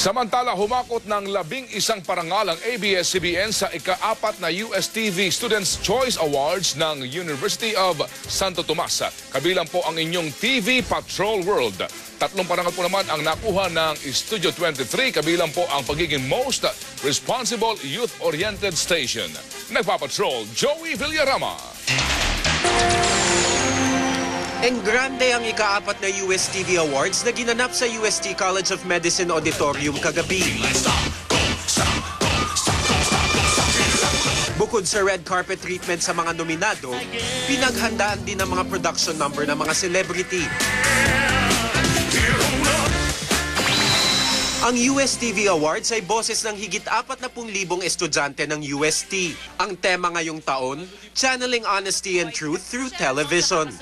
Samantala, humakot ng 11 parangal ang ABS-CBN sa ika-4 na USTV Students' Choice Awards ng University of Santo Tomas. Kabilang po ang inyong TV Patrol World. 3 parangal po naman ang nakuha ng Studio 23, kabilang po ang pagiging Most Responsible Youth-Oriented Station. Nagpapatrol, Joey Villarama. Enggrande ang ika-4 na USTV Awards na ginanap sa UST College of Medicine Auditorium kagabi. Bukod sa red carpet treatment sa mga nominado, pinaghandaan din ang mga production number ng mga celebrity. Ang USTV Awards ay boses ng higit 40,000 estudyante ng UST. Ang tema ngayong taon, Channeling Honesty and Truth Through Television.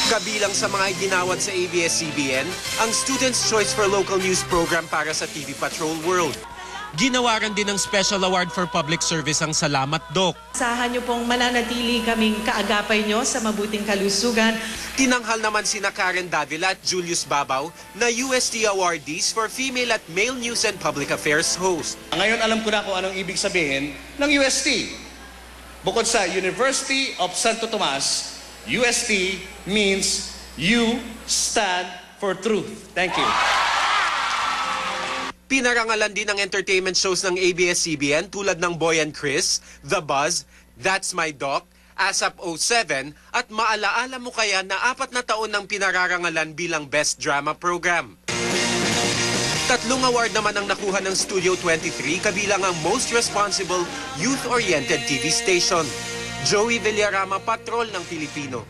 Kabilang sa mga iginawad sa ABS-CBN, ang Students' Choice for Local News program para sa TV Patrol World. Ginawaran din ng Special Award for Public Service ang Salamat Doc. Asahan niyo pong mananatili kaming kaagapay niyo sa mabuting kalusugan. Tinanghal naman sina Karen Davila at Julius Babaw na UST awardees for female at male news and public affairs host. Ngayon alam ko na kung anong ibig sabihin ng UST. Bukod sa University of Santo Tomas, UST means you stand for truth. Thank you. Pinarangalan din ng entertainment shows ng ABS-CBN tulad ng Boy and Chris, The Buzz, That's My Doc, ASAP 07 at Maalaala Mo Kaya na 4 na taon ng pinararangalan bilang Best Drama Program. 3 award naman ang nakuha ng Studio 23 kabilang ang Most Responsible Youth-Oriented TV Station. Joey Villarama, Patrol ng Pilipino.